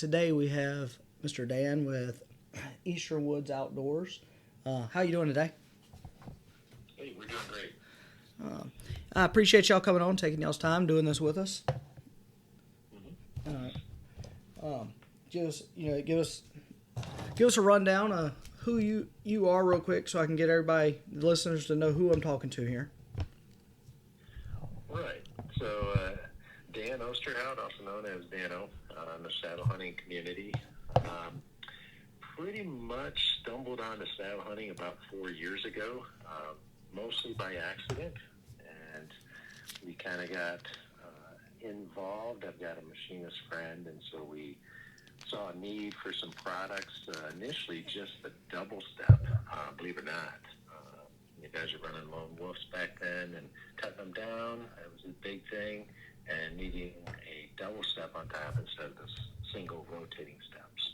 Today we have Mr. Dan with Eastern Woods Outdoors. How you doing today? Hey, we're doing great. I appreciate y'all coming on, taking y'all's time, doing this with us. Just give us a rundown of who you are real quick, so I can get everybody, the listeners, to know who I'm talking to here. Right. So, Dan Osterhout, also known as Dano, in the saddle hunting community. Pretty much stumbled onto saddle hunting about 4 years ago, mostly by accident, and we kind of got involved. I've got a machinist friend, and so we saw a need for some products. Initially, just the double step, believe it or not. You guys are running lone wolves back then and cutting them down. It was a big thing, and needing a double step on top instead of the single rotating steps.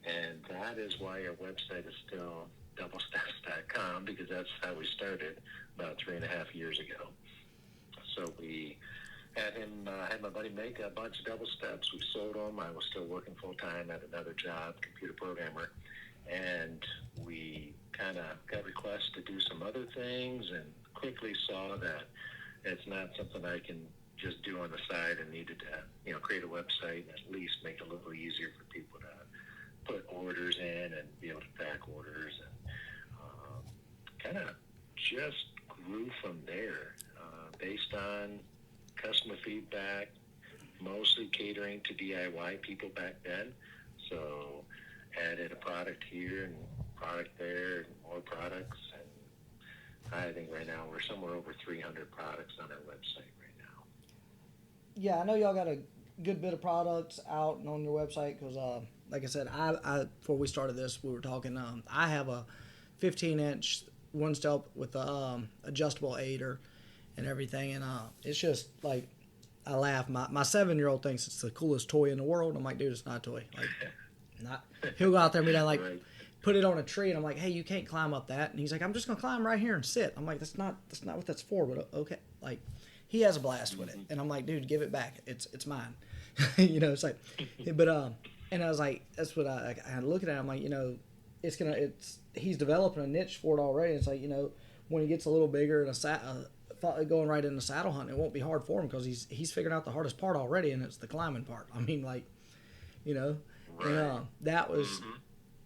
And that is why our website is still doublesteps.com, because that's how we started about 3.5 years ago. So we had my buddy make a bunch of double steps. We sold them. I was still working full time at another job, computer programmer, and we kind of got requests to do some other things, and quickly saw that it's not something I can just do on the side, and needed to create a website and at least make it a little easier for people to put orders in and be able to back orders, and kind of just grew from there based on customer feedback, mostly catering to DIY people back then. So added a product here and product there and more products, and I think right now we're somewhere over 300 products on our website right now. Yeah, I know y'all got a good bit of products out and on your website, because like I said, I before we started this, we were talking, I have a 15-inch one step with a adjustable aider and everything, and it's just like, I laugh. My 7-year-old thinks it's the coolest toy in the world. I'm like, dude, it's not a toy. He'll go out there and be like, right. Put it on a tree, and I'm like, hey, you can't climb up that. And he's like, I'm just gonna climb right here and sit. I'm like, that's not what that's for. But okay, like, he has a blast with it, and I'm like, dude, give it back. It's mine. It's like, but and I was like, that's what I look at it. I'm like, he's developing a niche for it already. It's like, when he gets a little bigger and going right into saddle hunting, it won't be hard for him, because he's figuring out the hardest part already, and it's the climbing part. I mean, like, right. And that was,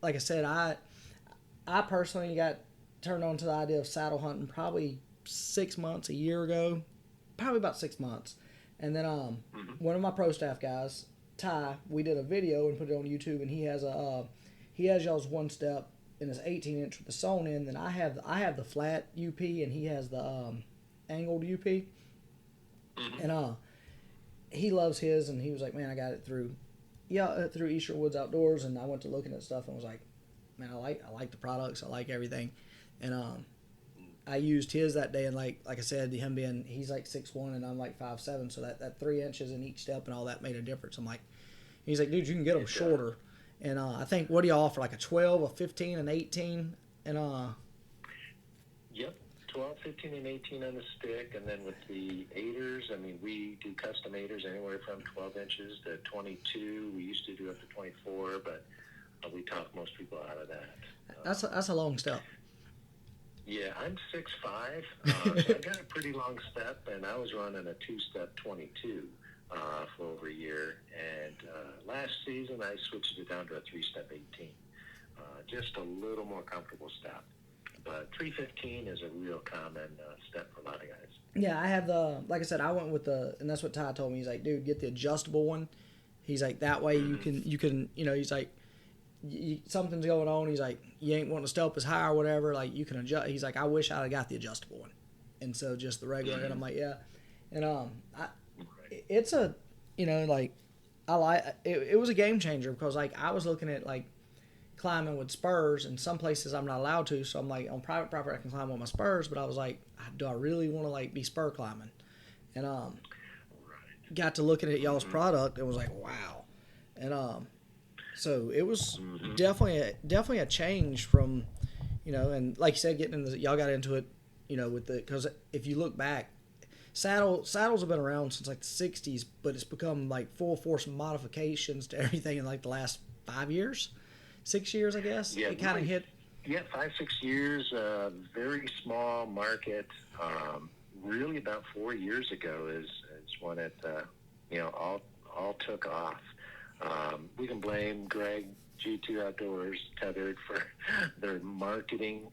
like I said, I personally got turned on to the idea of saddle hunting probably 6 months, a year ago, probably about 6 months. And then one of my pro staff guys, Ty, we did a video and put it on YouTube, and he has y'all's one step in his 18-inch with the sewn in. Then I have the flat UP, and he has the angled UP. And he loves his, and he was like, man, I got it through Eastern Woods Outdoors, and I went to looking at stuff and was like, man, I like the products, I like everything. And I used his that day, and like I said, he's like 6'1" and I'm like 5'7", so that 3 inches in each step and all that made a difference. I'm like, he's like, dude, you can get them shorter. And I think, what do you offer, like a 12, a 15, an 18, and Yep, 12, 15, and 18 on the stick, and then with the aiders, I mean, we do custom aiders anywhere from 12 inches to 22. We used to do up to 24, but we talk most people out of that. That's a long step. Yeah, I'm 6'5", so I got a pretty long step, and I was running a 2-step 22 for over a year. And last season, I switched it down to a 3-step 18, just a little more comfortable step. But 315 is a real common step for a lot of guys. Yeah, I have like I said, I went with and that's what Ty told me. He's like, dude, get the adjustable one. He's like, that way you can, he's like, something's going on. He's like, you ain't wanting to step as high or whatever. Like, you can adjust. He's like, I wish I'd have got the adjustable one. And so just the regular. And I'm like, yeah. And it's a, like, I like it was a game changer, because like I was looking at like climbing with spurs, and some places I'm not allowed to. So I'm like, on private property I can climb with my spurs, but I was like, do I really want to like be spur climbing? And got to looking at y'all's product and was like, wow. And so it was definitely a change from, and like you said, y'all got into it, with because if you look back, saddles have been around since like the '60s, but it's become like full force modifications to everything in like the last 5 years, 6 years, I guess. Yeah, it kind of really, hit. yeah, 5, 6 years, very small market. Really, about 4 years ago is when it all took off. We can blame Greg G2 Outdoors Tethered for their marketing.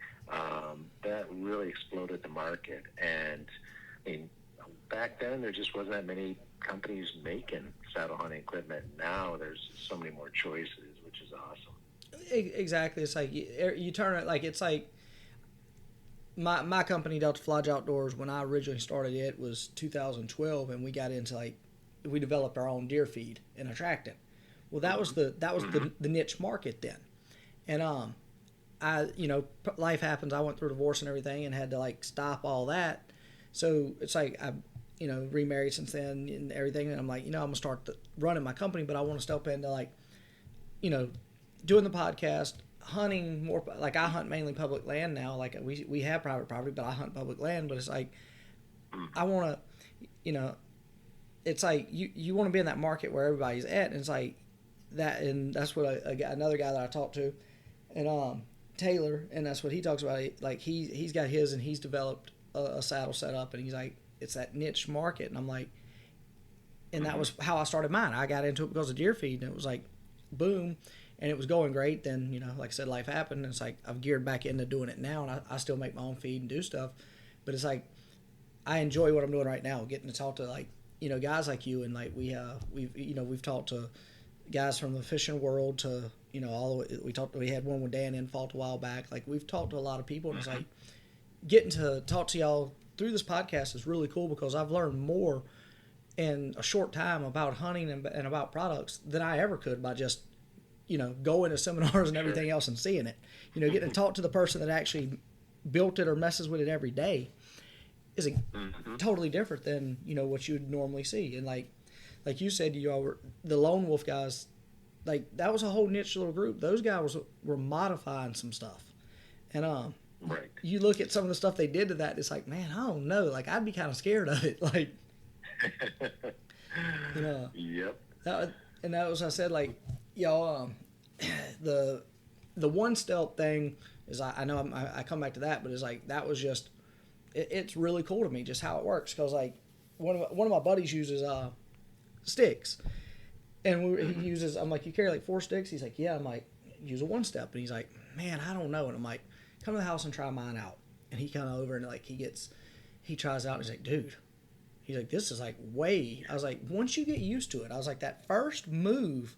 That really exploded the market, and I mean, back then there just wasn't that many companies making saddle hunting equipment. Now there's so many more choices, which is awesome. Exactly. It's like you turn it like it's like my company Delta Lodge Outdoors. When I originally started, it was 2012, and we got into like we developed our own deer feed and attractant. Well, that was the niche market then, and life happens. I went through a divorce and everything, and had to like stop all that. So it's like I remarried since then and everything, and I'm like, I'm gonna start running my company, but I want to step into like, doing the podcast, hunting more. Like I hunt mainly public land now. Like we have private property, but I hunt public land. But it's like I want to, it's like you want to be in that market where everybody's at, and it's like that, and that's what another guy that I talked to, and Taylor, and that's what he talks about. Like he's got his, and he's developed a saddle setup, and he's like, it's that niche market, and I'm like, and that was how I started mine. I got into it because of deer feed, and it was like, boom, and it was going great. Then like I said, life happened, and it's like I've geared back into doing it now, and I still make my own feed and do stuff, but it's like I enjoy what I'm doing right now, getting to talk to like guys like you, and like we've talked to guys from the fishing world to all the way, we had one with Dan Infalt a while back. Like we've talked to a lot of people, and it's like getting to talk to y'all through this podcast is really cool because I've learned more in a short time about hunting and about products than I ever could by just going to seminars and everything else and seeing it. Getting to talk to the person that actually built it or messes with it every day is totally different than what you would normally see. And like you said, were the lone wolf guys. Like that was a whole niche little group. Those guys were modifying some stuff, and right. You look at some of the stuff they did to that. It's like, man, I don't know. Like I'd be kind of scared of it. Like Yep. That was I said like y'all. The one stealth thing is I know I come back to that, but it's like that was just it's really cool to me just how it works because like one of my buddies uses sticks, and he uses. I'm like, you carry like 4 sticks? He's like, yeah. I'm like, use a one step, and he's like, man, I don't know. And I'm like, come to the house and try mine out. And he come over and like he tries out. And he's like, dude. He's like, this is like way. I was like, once you get used to it, I was like, that first move,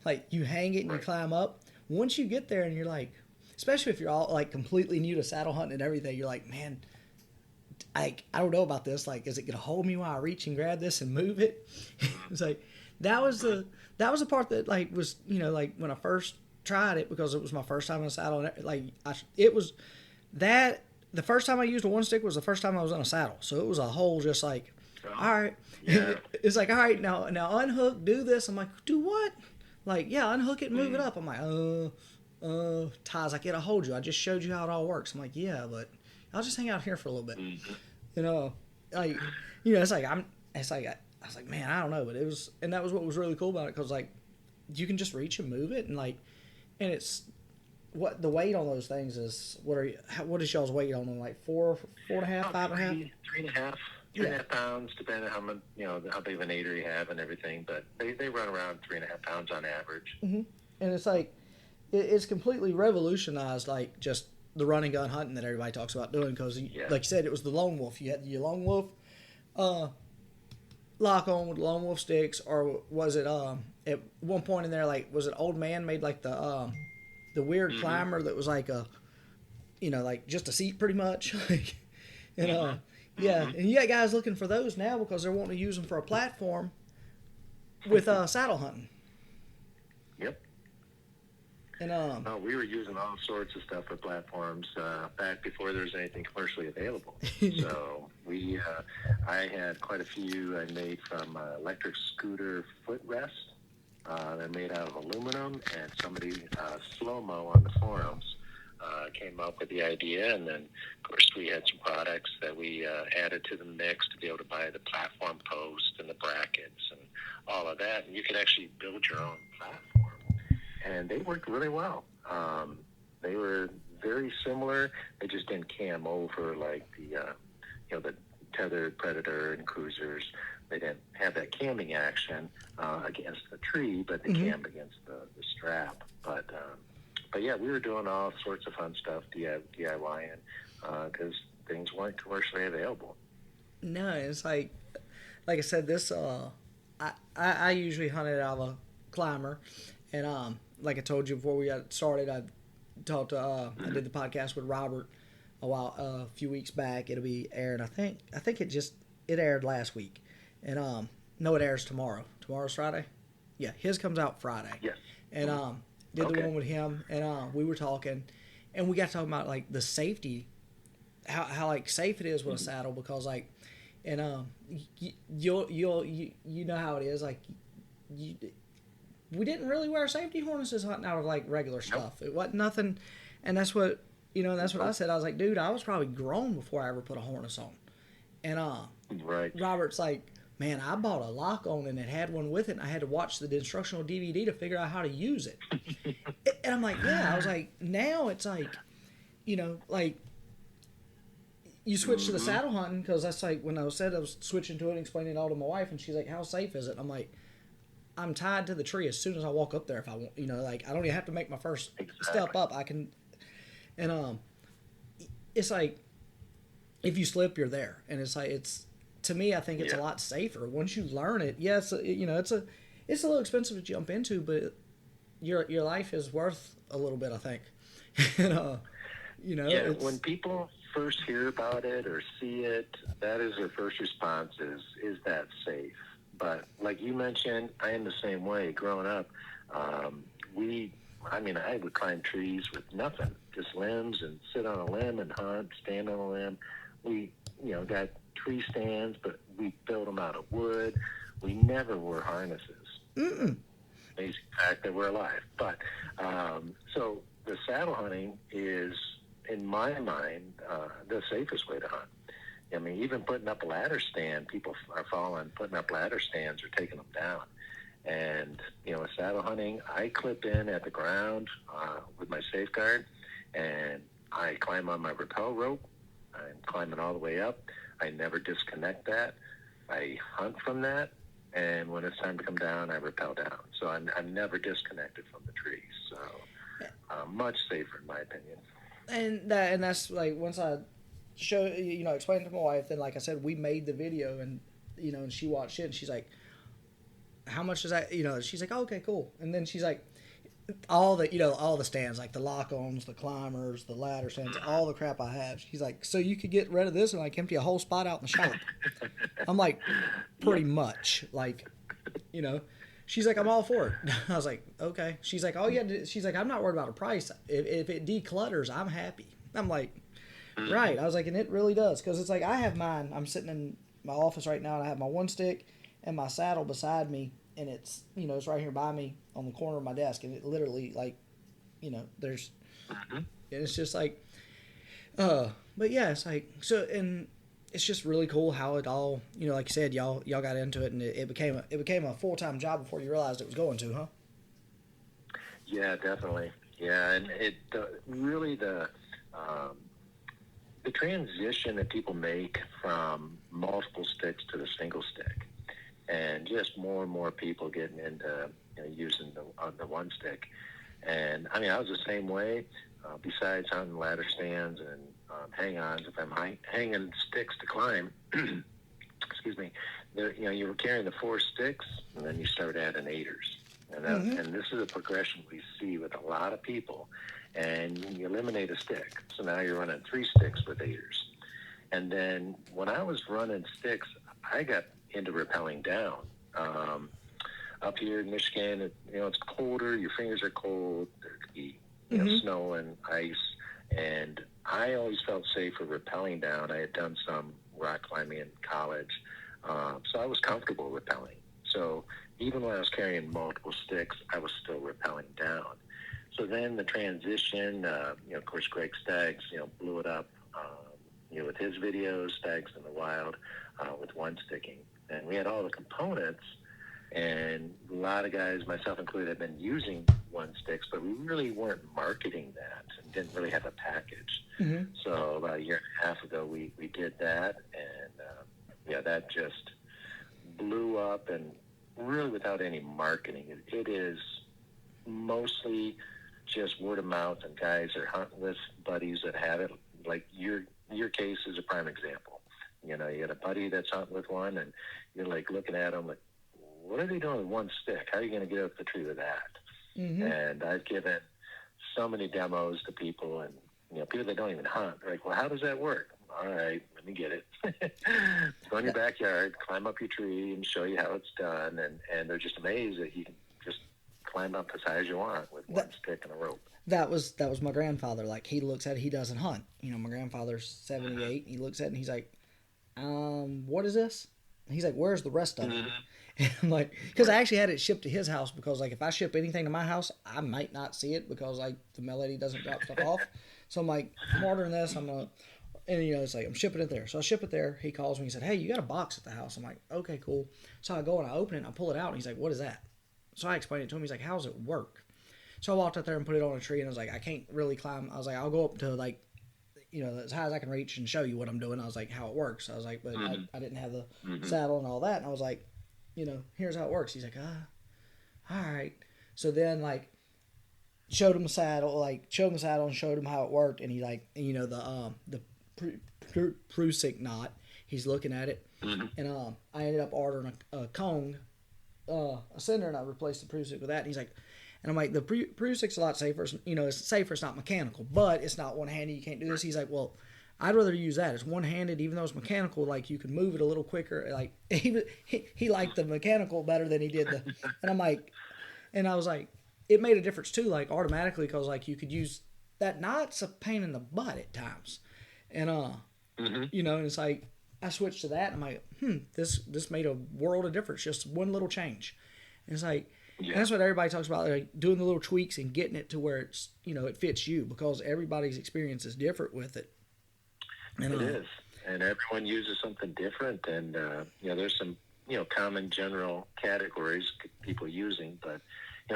like you hang it and you climb up. Once you get there and you're like, especially if you're all like completely new to saddle hunting and everything, you're like, man, I don't know about this. Like, is it gonna hold me while I reach and grab this and move it? It's like that was the part that like was like when I first tried it because it was my first time in a saddle. And like it was that the first time I used a one stick was the first time I was on a saddle. So it was a whole just like. All right. Yeah. It's like, all right, now unhook, do this. I'm like, do what? Like, yeah, unhook it and move it up. I'm like, Ty's like, it'll hold you. I just showed you how it all works. I'm like, yeah, but I'll just hang out here for a little bit. Like, it's like, I was like, man, I don't know. But it was, and that was what was really cool about it because, like, you can just reach and move it. And, like, and it's, what the weight on those things is, what is y'all's weight on them? Like 4.5, 5.5? 3.5. 3.5 pounds, depending on how much, how big of an aider you have and everything. But they run around 3.5 pounds on average. Mm-hmm. And it's like, it's completely revolutionized, like, just the running gun hunting that everybody talks about doing. Because, like you said, it was the lone wolf. You had your lone wolf lock on with lone wolf sticks, or was it at one point in there, like, was it old man made like the weird climber that was like a, like just a seat pretty much, and yeah, and you got guys looking for those now because they're wanting to use them for a platform with saddle hunting. Yep. And we were using all sorts of stuff for platforms back before there was anything commercially available. So I had quite a few I made from electric scooter footrest. They're made out of aluminum, and somebody slow-mo on the forums came up with the idea, and then, of course, we had some products that we added to the mix to be able to buy the platform post and the brackets and all of that. And you could actually build your own platform, and they worked really well. They were very similar. They just didn't cam over like the tethered Predator and Cruisers. They didn't have that camming action against the tree, but they cammed against the strap. But yeah, we were doing all sorts of fun stuff, DIYing, because things weren't commercially available. No, it's like I said, this I usually hunted out of a climber, and like I told you before we got started, I did the podcast with Robert a few weeks back. It'll be aired. I think it aired last week, and no, it airs tomorrow. Tomorrow's Friday. Yeah, his comes out Friday. Yes. And did the one with him, and we were talking, and we got talking about like the safety, how like safe it is with a saddle, because like, and you know how it is, like we didn't really wear safety harnesses hunting out of like regular stuff. It wasn't nothing, and that's what I said. I was like, dude, I was probably grown before I ever put a harness on, and right. Robert's like, man, I bought a lock on and it had one with it, and I had to watch the instructional DVD to figure out how to use it. And I'm like, yeah. I was like, now it's like, like you switch to the saddle hunting, because that's like when I was switching to it and explaining it all to my wife, and she's like, how safe is it? And I'm like, I'm tied to the tree as soon as I walk up there if I want. Like I don't even have to make my first step up. I can, and it's like if you slip, you're there, and it's like to me, I think it's a lot safer once you learn it. Yes, it's a little expensive to jump into, but your life is worth a little bit, I think. And when people first hear about it or see it, that is their first response is that safe? But like you mentioned, I am the same way. Growing up, I would climb trees with nothing, just limbs, and sit on a limb and hunt, stand on a limb. We, got tree stands, but we built them out of wood. We never wore harnesses. Amazing fact that we're alive. But so the saddle hunting is, in my mind, the safest way to hunt. I mean, even putting up a ladder stand, people are putting up ladder stands or taking them down. And, with saddle hunting, I clip in at the ground with my safeguard, and I climb on my rappel rope. I'm climbing all the way up. I never disconnect that. I hunt from that, and when it's time to come down, I rappel down. So I'm never disconnected from the trees. So much safer, in my opinion. And that's like, once I explained it to my wife, then like I said, we made the video, and and she watched it, and she's like, how much is that? She's like, oh, okay, cool. And then she's like, all the stands, like the lock-ons, the climbers, the ladder stands, all the crap I have. She's like, so you could get rid of this and like empty a whole spot out in the shop. I'm like, pretty much, like, she's like, I'm all for it. I was like, okay. She's like, oh yeah. She's like, I'm not worried about a price. If it declutters, I'm happy. I'm like, right. I was like, and it really does, because it's like, I have mine. I'm sitting in my office right now, and I have my one stick and my saddle beside me, and it's it's right here by me on the corner of my desk, and it literally, like, there's and it's just like but yeah, it's like, so, and it's just really cool how it all, like you said, y'all got into it, and it became a full-time job before you realized it was going to, huh? Yeah, definitely. Yeah, and it really the transition that people make from multiple sticks to the single stick, and just more and more people getting into using the one stick. And I mean, I was the same way. Besides hunting ladder stands and hang-ons, if I'm hanging sticks to climb, excuse me, you were carrying the 4 sticks, and then you start adding 8ers. And this is a progression we see with a lot of people. And you eliminate a stick, so now you're running 3 sticks with 8ers. And then when I was running sticks, I got into rappelling down. Up here in Michigan, it's colder. Your fingers are cold. There could be snow and ice. And I always felt safer rappelling down. I had done some rock climbing in college, so I was comfortable rappelling. So even when I was carrying multiple sticks, I was still rappelling down. So then the transition, of course, Greg Staggs, blew it up, with his videos, Staggs in the Wild, with one sticking. And we had all the components, and a lot of guys, myself included, have been using one sticks, but we really weren't marketing that and didn't really have a package. Mm-hmm. So about a year and a half ago, we did that, and that just blew up, and really without any marketing. It is mostly just word of mouth, and guys are hunting with buddies that have it. Like your case is a prime example. You got a buddy that's hunting with one, and you're like looking at them like, what are they doing with one stick? How are you going to get up the tree with that? Mm-hmm. And I've given so many demos to people, and people that don't even hunt. They're like, well, how does that work? All right, let me get it. Go in your backyard, climb up your tree, and show you how it's done. And they're just amazed that you can just climb up as high as you want with one stick and a rope. That was my grandfather. Like, he looks at it, he doesn't hunt. My grandfather's 78. He looks at it and he's like, what is this? And he's like, where's the rest of it? And I'm like, because I actually had it shipped to his house, because like if I ship anything to my house, I might not see it because like the mail lady doesn't drop stuff off. So I'm like, I'm ordering this, and it's like I'm shipping it there. So I ship it there. He calls me. He said, hey, you got a box at the house. I'm like, okay, cool. So I go and I open it and I pull it out, and he's like, what is that? So I explained it to him. He's like, how does it work? So I walked out there and put it on a tree, and I was like, I can't really climb. I was like, I'll go up to like, as high as I can reach and show you what I'm doing. I was like, how it works. I was like, but I didn't have the saddle and all that. And I was like, here's how it works. He's like, all right. So then like showed him the saddle and showed him how it worked. And he like, the Prusik knot, he's looking at it. And I ended up ordering a cone, a center, and I replaced the Prusik with that. And he's like, and I'm like, the Prusik's a lot safer. It's safer. It's not mechanical, but it's not one-handed. You can't do this. He's like, well, I'd rather use that. It's one-handed, even though it's mechanical. Like, you can move it a little quicker. Like, he liked the mechanical better than he did the. And I'm like, and I was like, it made a difference too. Like, automatically, because like you could use that knot's a pain in the butt at times, and and it's like I switched to that. And I'm like, this made a world of difference. Just one little change. And it's like. Yeah. And that's what everybody talks about, like doing the little tweaks and getting it to where it's, it fits you, because everybody's experience is different with it. And, it is. And everyone uses something different. And, there's some, common general categories people using, but,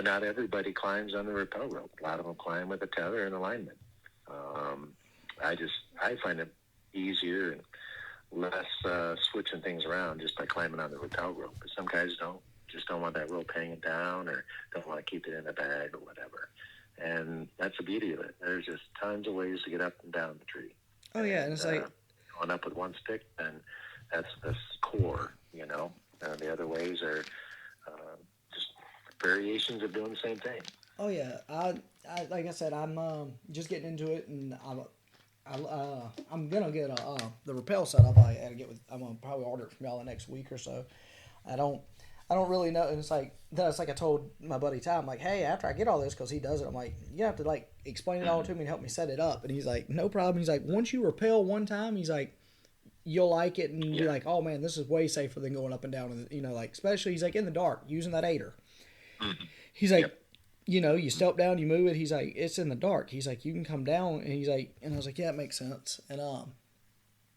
not everybody climbs on the rappel rope. A lot of them climb with a tether and alignment. I find it easier and less switching things around just by climbing on the rappel rope. But some guys don't want that rope hanging down, or don't want to keep it in a bag or whatever. And that's the beauty of it. There's just tons of ways to get up and down the tree. Oh, yeah, and it's like... going up with one stick, and that's the core, The other ways are just variations of doing the same thing. Oh, yeah. I like I said, I'm just getting into it, and I'm going to get the rappel set up. I'm going to probably order it from y'all the next week or so. I don't really know, and it's like I told my buddy Ty, I'm like, hey, after I get all this, because he does it, I'm like, you have to like explain it all to me and help me set it up. And he's like, no problem. He's like, once you rappel one time, he's like, you'll like it, and you're like, oh man, this is way safer than going up and down, and like especially he's like in the dark using that aider. He's like, you step down, you move it. He's like, it's in the dark. He's like, you can come down, and he's like, and I was like, yeah, it makes sense. And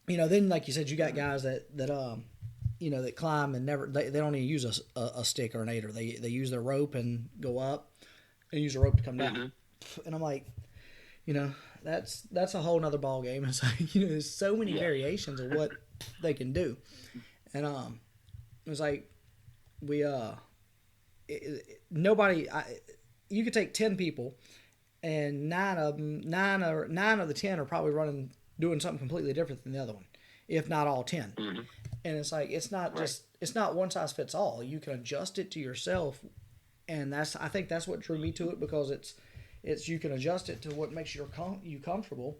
then like you said, you got guys that that climb and they don't even use a stick or an aider. They use their rope and go up, and use a rope to come down. And I'm like, that's a whole nother ball game. It's like, there's so many variations of what they can do. And it was like you could take 10 people, and nine of the 10 are probably doing something completely different than the other one, if not all 10. And it's like, it's not it's not one size fits all. You can adjust it to yourself, and I think that's what drew me to it, because it's you can adjust it to what makes you comfortable.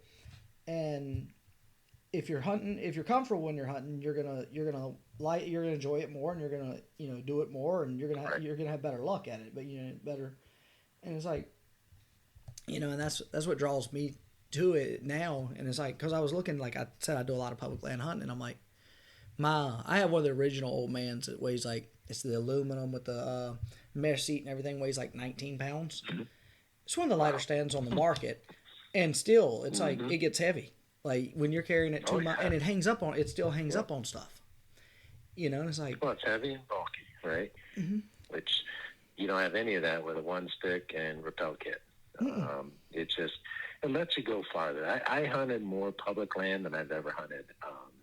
And if you're comfortable when you're hunting, you're gonna enjoy it more, and you're gonna do it more, and you're gonna have better luck at it. But better, and it's like, and that's what draws me to it now. And it's like, because I was looking, like I said, I do a lot of public land hunting, and I'm like, I have one of the original old mans that weighs like, it's the aluminum with the mesh seat and everything, weighs like 19 pounds. It's one of the lighter Wow. stands on the market, and still, it's like Mm-hmm. it gets heavy. Like when you're carrying it Oh, 2 miles, yeah. and it hangs up on it still hangs Yeah. up on stuff. You know, and it's like, Well, it's heavy and bulky, right? Which you don't have any of that with a one stick and rappel kit. mm-mm. It just it lets you go farther. I hunted more public land than I've ever hunted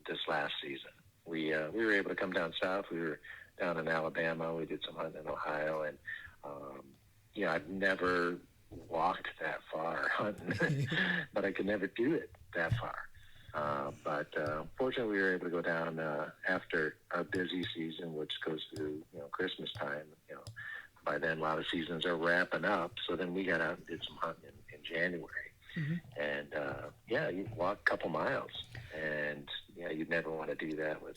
this last season. We were able to come down south. We were down in Alabama. We did some hunting in Ohio, and um, I've never walked that far hunting, but I could never do it that far. But fortunately, we were able to go down after our busy season, which goes through Christmas time. By then, a lot of seasons are wrapping up. So then we got out and did some hunting in January, and you walk a couple miles, and you'd never want to do that with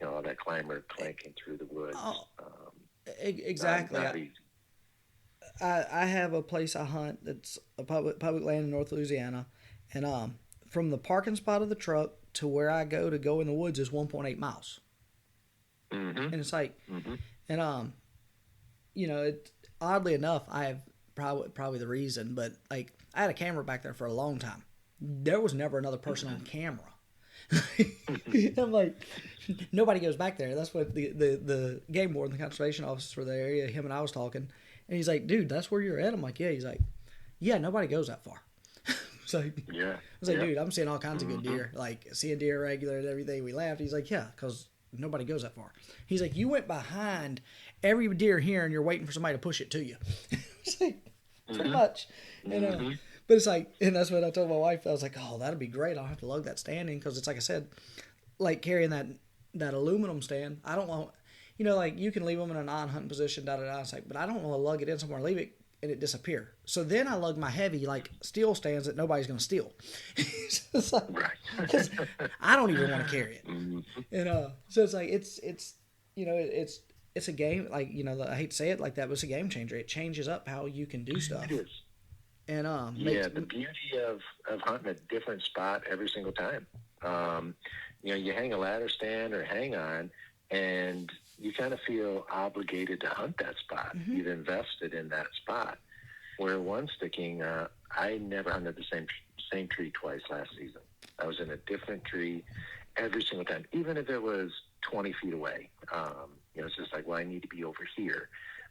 all that climber clanking through the woods. Oh, Not, exactly. not easy. I have a place I hunt that's a public land in North Louisiana, and from the parking spot of the truck to where I go in the woods is 1.8 miles, Mm-hmm. and it's like, Mm-hmm. and it oddly enough, I have probably the reason, but like I had a camera back there for a long time. There was never another person on camera. I'm like, nobody goes back there. That's what the game warden, the conservation officer for the area, him and I was talking, and he's like, dude, that's where you're at. I'm like, yeah. He's like, yeah, nobody goes that far. So I Yeah. was like, Yeah. dude, I'm seeing all kinds of good deer, like seeing deer regular and everything. We laughed. He's like, yeah, because nobody goes that far. He's like, you went behind every deer here and you're waiting for somebody to push it to you. It's like, pretty much. And, but it's like, and that's what I told my wife. I was like, oh, that'd be great. I'll have to lug that stand in because it's like I said, like carrying that aluminum stand. I don't want, like you can leave them in a non-hunting position, da da da. It's like, but I don't want to lug it in somewhere, leave it, and it disappear. So then I lug my heavy like steel stands that nobody's gonna steal. So it's like, Right. because I don't even want to carry it. And so it's like it's it's a game, like I hate to say it like that, but it's a game changer. It changes up how you can do stuff. It is. And Yeah, the beauty of hunting a different spot every single time. You hang a ladder stand or hang on, and you kind of feel obligated to hunt that spot. You've invested in that spot. Where one sticking, I never hunted the same tree twice last season. I was in a different tree every single time, even if it was 20 feet away. It's just like, well, I need to be over here.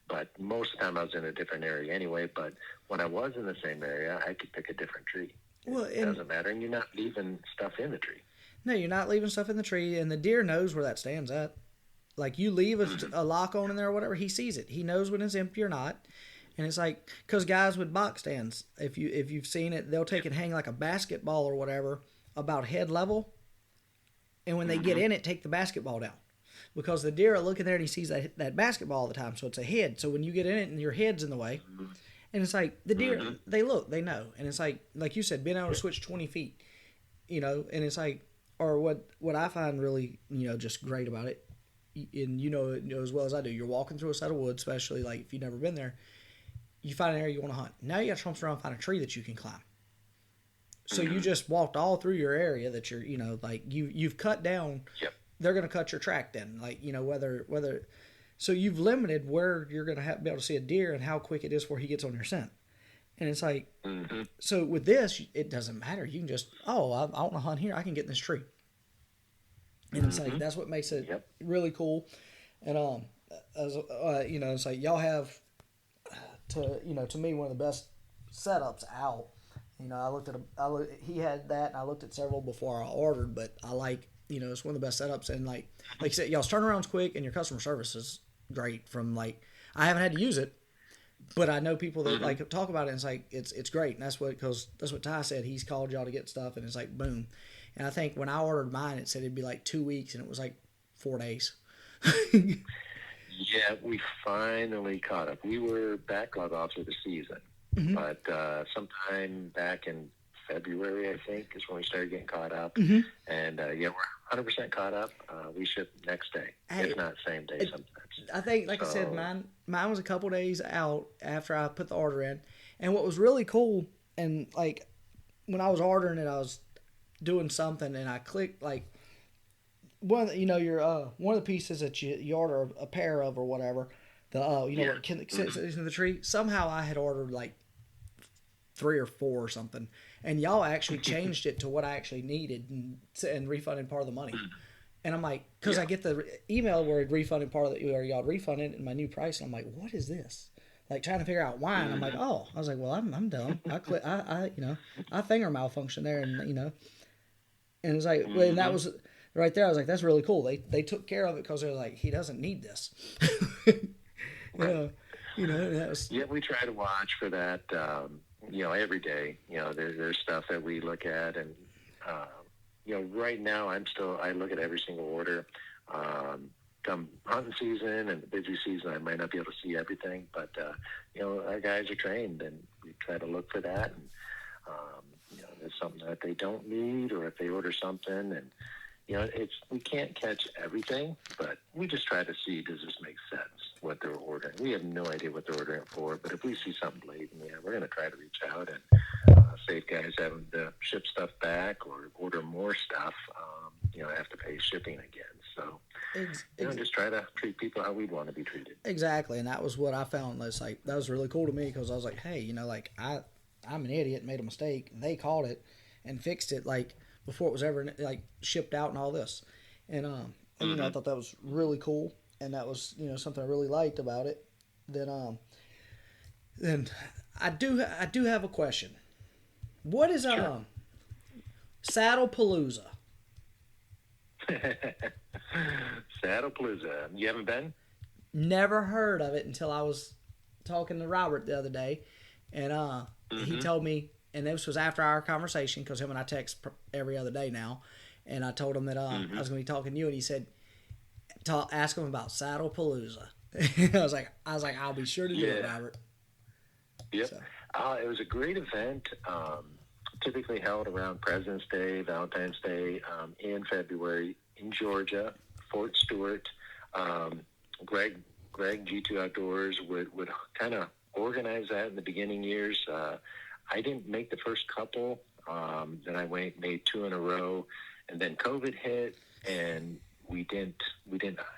But most of the time I was in a different area anyway. But when I was in the same area, I could pick a different tree. well, It doesn't matter. And you're not leaving stuff in the tree. no, you're not leaving stuff in the tree, and the deer knows where that stands at. Like you leave a lock on in there or whatever, he sees it. He knows when it's empty or not. And it's like, because guys with box stands, if you've seen it, they'll take and hang like a basketball or whatever about head level, and when they get in it, take the basketball down, because the deer are looking there and he sees that basketball all the time, so it's a head. So when you get in it and your head's in the way, and it's like the deer, they look, they know, and it's like you said, being able to switch 20 feet, and it's like, or what I find really just great about it, and as well as I do, you're walking through a set of woods, especially like if you've never been there. You find an area you want to hunt. Now you got to trump around and find a tree that you can climb. So you just walked all through your area that you're, like you've cut down. Yep. They're going to cut your track then, like whether. So you've limited where you're going to be able to see a deer and how quick it is before he gets on your scent. And it's like, so with this, it doesn't matter. You can just, I want to hunt here. I can get in this tree. And it's like that's what makes it really cool. And it's like y'all have. To me, one of the best setups out. He had that, and I looked at several before I ordered, but I like, it's one of the best setups. And like you said, y'all's turnaround's quick, and your customer service is great. From like, I haven't had to use it, but I know people that like talk about it, and it's like, it's great. And that's what Ty said. He's called y'all to get stuff, and it's like, boom. And I think when I ordered mine, it said it'd be like 2 weeks, and it was like 4 days. Yeah, we finally caught up. We were backlog all through the season, but sometime back in February, I think, is when we started getting caught up. And we're 100% caught up. We ship next day, if not same day sometimes. I think, like I said, mine was a couple days out after I put the order in. And what was really cool, and like when I was ordering it, I was doing something, and I clicked like. One of the pieces that you order a pair of or whatever, what sits in the tree. Somehow I had ordered like 3 or 4 or something, and y'all actually changed it to what I actually needed and refunded part of the money. And I'm like, because I get the email where it refunded part of the, or y'all refunded and my new price, and I'm like, what is this? Like trying to figure out why, and I'm like, oh, I was like, well, I'm dumb. I finger malfunction there, and and it's like, and that was right there. I was like, that's really cool. They took care of it because they're like, he doesn't need this. Right. That was. Yeah, we try to watch for that. Every day. There's stuff that we look at, and right now I look at every single order. Come hunting season and the busy season, I might not be able to see everything, but our guys are trained, and we try to look for that. And there's something that they don't need, or if they order something, and we can't catch everything, but we just try to see, does this make sense, what they're ordering. We have no idea what they're ordering for, but if we see something late, we're going to try to reach out and save guys having to ship stuff back or order more stuff, have to pay shipping again. So, just try to treat people how we'd want to be treated. Exactly, and that was what I found. That was really cool to me, because I was like, hey, I'm an idiot, made a mistake, and they caught it and fixed it, like, before it was ever shipped out and all this, and I thought that was really cool, and that was something I really liked about it. Then I do have a question. What is Sure. Saddlepalooza? Saddlepalooza. You haven't been? Never heard of it until I was talking to Robert the other day, and he told me. And this was after our conversation, because him and I text every other day now. And I told him that I was going to be talking to you, and he said, ask him about Saddlepalooza. I was like, I'll be sure to do it, Robert. Yep. So. It was a great event, typically held around President's Day, Valentine's Day, in February in Georgia, Fort Stewart. Greg G2 Outdoors would kind of organize that in the beginning years. I didn't make the first couple. Then I made 2 in a row, and then COVID hit, and we didn't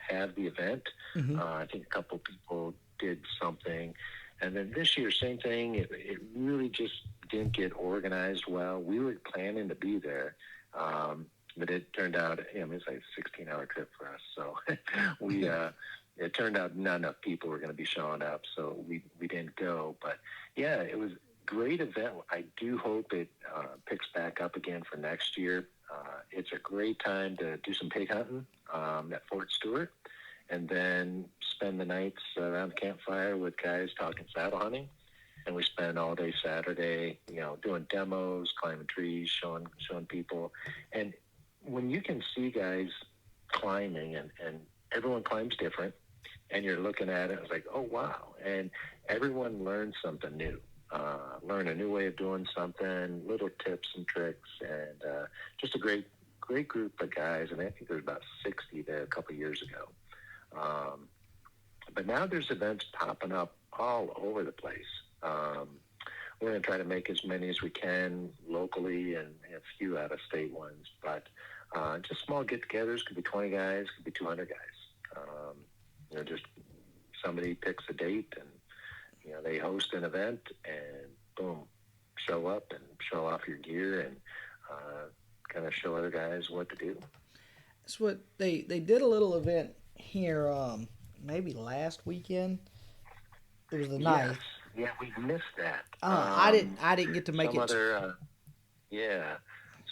have the event. I think a couple people did something, and then this year, same thing. It really just didn't get organized well. We were planning to be there, but it turned out, it's like a 16-hour trip for us. So it turned out not enough people were going to be showing up, so we didn't go. But yeah, it was great event. I do hope it picks back up again for next year. It's a great time to do some pig hunting at Fort Stewart, and then spend the nights around the campfire with guys talking saddle hunting. And we spend all day Saturday, doing demos, climbing trees, showing people. And when you can see guys climbing, and everyone climbs different, and you're looking at it, it's like, oh, wow. And everyone learns something new. Learn a new way of doing something, little tips and tricks, and just a great group of guys. And I think there was about 60 there a couple of years ago. But now there's events popping up all over the place. We're going to try to make as many as we can locally, and a few out-of-state ones. But just small get-togethers. Could be 20 guys, could be 200 guys. Just somebody picks a date, and they host an event, and boom, show up and show off your gear, and kind of show other guys what to do. That's what they did a little event here, maybe last weekend. It was the 9th. Yeah, we missed that. I didn't get to make it.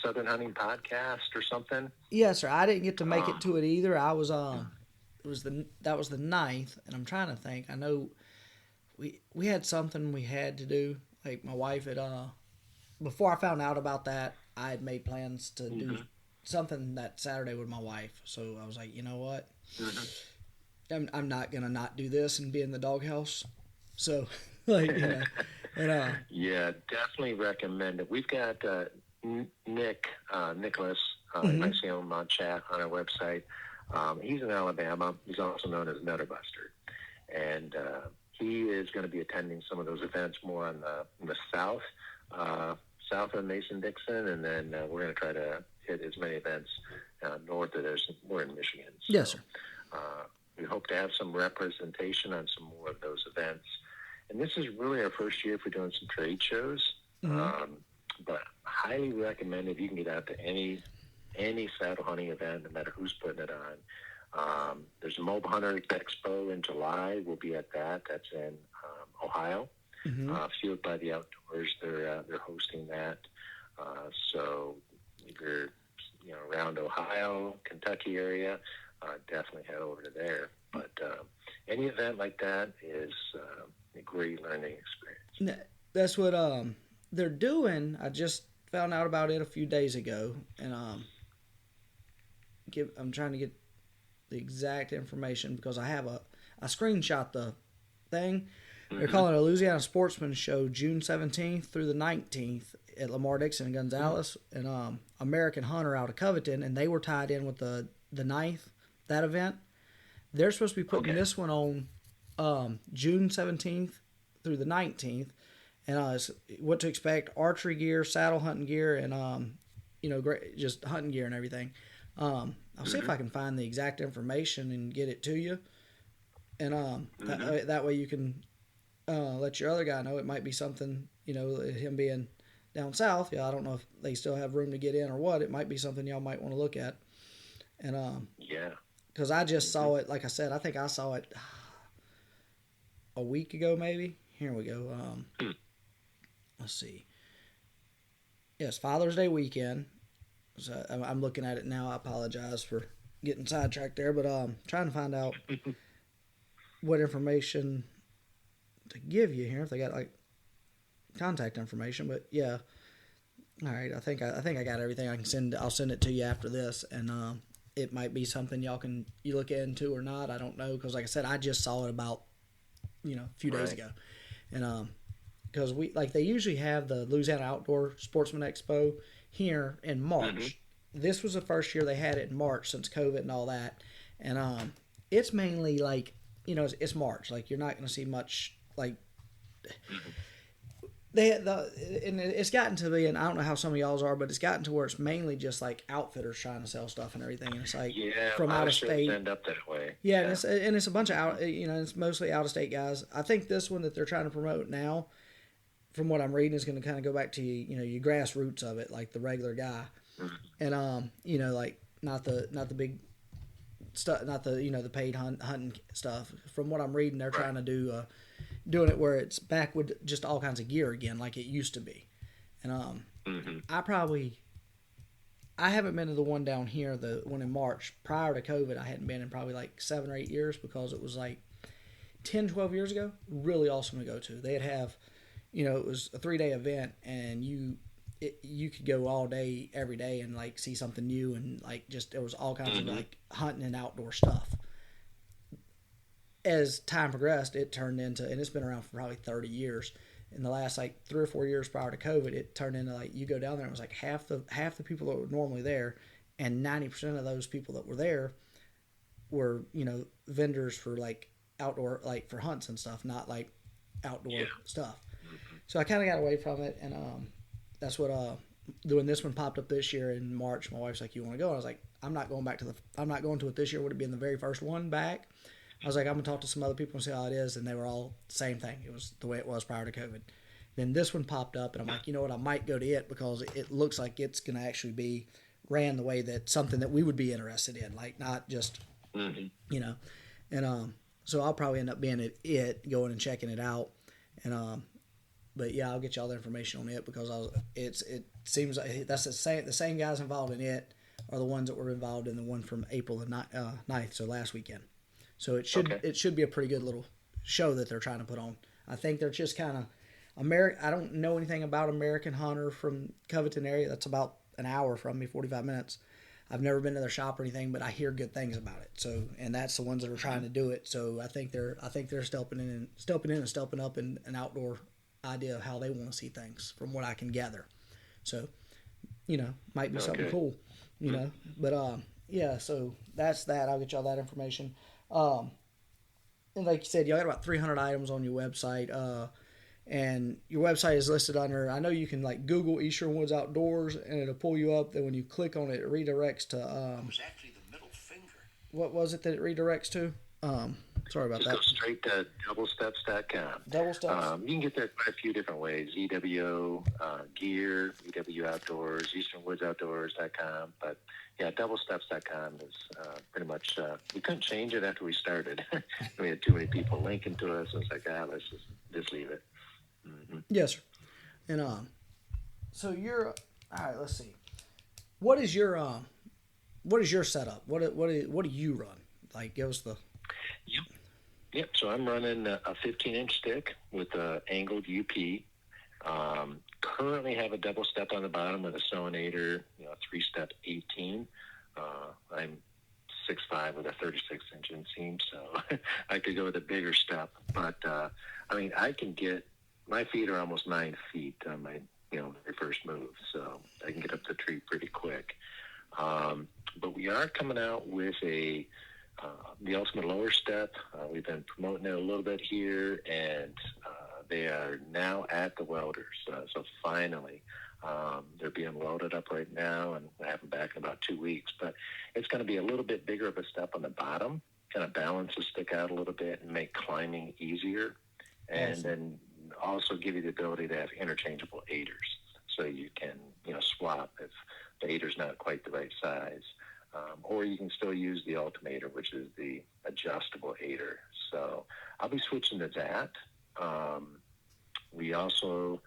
Southern Hunting Podcast or something. Yes, sir. I didn't get to make it to it either. I was that was the 9th, and I'm trying to think. I know we had something we had to do. Like my wife had before I found out about that, I had made plans to do something that Saturday with my wife. So I was like, you know what? I'm not gonna not do this and be in the doghouse. So yeah, definitely recommend it. We've got Nicholas. You might see him on chat on our website. He's in Alabama. He's also known as Nutterbuster, and he is going to be attending some of those events more on the south of Mason-Dixon, and then we're going to try to hit as many events north of this. We're in Michigan. So, yes, sir. We hope to have some representation on some more of those events. And this is really our first year for doing some trade shows. Mm-hmm. But highly recommend if you can get out to any saddle hunting event, no matter who's putting it on. There's a Mobile Hunter Expo in July. We'll be at that. That's in Ohio. Mm-hmm. Fueled by the Outdoors. They're hosting that. So if you're around Ohio, Kentucky area, definitely head over to there. But any event like that is a great learning experience. That's what they're doing. I just found out about it a few days ago, and I'm trying to get the exact information because I screenshot the thing. They're calling it a Louisiana Sportsman Show, June 17th through the 19th at Lamar Dixon and Gonzales, and American Hunter out of Covington, and they were tied in with the 9th, that event. They're supposed to be putting this one on June 17th through the 19th, and what to expect: archery gear, saddle hunting gear, and just hunting gear and everything. I'll see if I can find the exact information and get it to you, and that way you can let your other guy know. It might be something, him being down south. Yeah, I don't know if they still have room to get in or what. It might be something y'all might want to look at, and because I just saw it. Like I said, I think I saw it a week ago, maybe. Here we go. Let's see. Yes, Father's Day weekend. So I'm looking at it now. I apologize for getting sidetracked there, but trying to find out what information to give you here. If they got like contact information, but yeah. All right, I think I got everything I can send. I'll send it to you after this, and it might be something you look into or not. I don't know, because like I said, I just saw it about a few days ago, and because they usually have the Louisiana Outdoor Sportsman Expo here in March. Mm-hmm. This was the first year they had it in March since COVID and all that, and it's mainly it's March. Like, you're not going to see much like. Mm-hmm. And it's gotten to be, and I don't know how some of y'all's are, but it's gotten to where it's mainly just like outfitters trying to sell stuff and everything, and it's like from out of state. End up that way. Yeah, and it's a bunch of it's mostly out of state guys. I think this one that they're trying to promote now, from what I'm reading, is going to kind of go back to your grassroots of it, like the regular guy, and like not the big stuff, not the the paid hunting stuff. From what I'm reading, they're trying to do. Doing it where it's back with just all kinds of gear again, like it used to be. And I haven't been to the one down here, the one in March. Prior to COVID, I hadn't been in probably like 7 or 8 years, because it was like 10, 12 years ago. Really awesome to go to. They'd have, it was a 3-day event, and you could go all day, every day, and like see something new, and like just there was all kinds of like hunting and outdoor stuff. As time progressed, it turned into, and it's been around for probably 30 years. In the last like 3 or 4 years prior to COVID, it turned into like you go down there and it was like half the people that were normally there, and 90% of those people that were there were vendors for like outdoor, like for hunts and stuff, not like outdoor stuff. So I kind of got away from it, and that's what when this one popped up this year in March, my wife's like, "You want to go?" And I was like, I'm not going to it this year. Would it be in the very first one back? I was like, I'm going to talk to some other people and see how it is. And they were all the same thing. It was the way it was prior to COVID. Then this one popped up, and I'm like, you know what? I might go to it, because it looks like it's going to actually be ran the way that something that we would be interested in, like not just, And so I'll probably end up being at it, going and checking it out. And but yeah, I'll get you all the information on it, because it seems like that's the same guys involved in it are the ones that were involved in the one from April the 9th, so last weekend. So it should be a pretty good little show that they're trying to put on. I think they're just kind of I don't know anything about American Hunter from Covington area. That's about an hour from me, 45 minutes. I've never been to their shop or anything, but I hear good things about it. So, and that's the ones that are trying to do it. So I think they're stepping in and stepping up in an outdoor idea of how they want to see things, from what I can gather. So, might be something cool, But yeah, so that's that. I'll get y'all that information. And like you said, you got about 300 items on your website, and your website is listed under, I know you can like Google Eastern Woods Outdoors, and it'll pull you up. Then when you click on it, it redirects to, it was actually the middle finger. What was it that it redirects to? Sorry about Just that. go straight to doublesteps.com. Double Steps. You can get there quite a few different ways. EWO Gear, EW Outdoors, EasternWoodsOutdoors.com. But yeah, doublesteps.com is pretty much, we couldn't change it after we started. We had too many people linking to us. It's like, let's just leave it. Mm-hmm. Yes, sir. And so you're all right. Let's see. What is your setup? What do you run? Like, give us the. Yep. So I'm running a 15-inch stick with an angled UP. Currently have a double step on the bottom with a Sonator, 3-step 18. I'm 6'5" with a 36-inch inseam, so I could go with a bigger step. But I can get, my feet are almost 9 feet on my very first move, so I can get up the tree pretty quick. But we are coming out with the ultimate lower step. We've been promoting it a little bit here, and they are now at the welders. So finally, they're being welded up right now, and we'll have them back in about 2 weeks. But it's going to be a little bit bigger of a step on the bottom, kind of balance the stick out a little bit and make climbing easier, and then also give you the ability to have interchangeable aiders, so you can swap if the aider's not quite the right size. Or you can still use the Ultimator, which is the adjustable aider. So I'll be switching to that. We also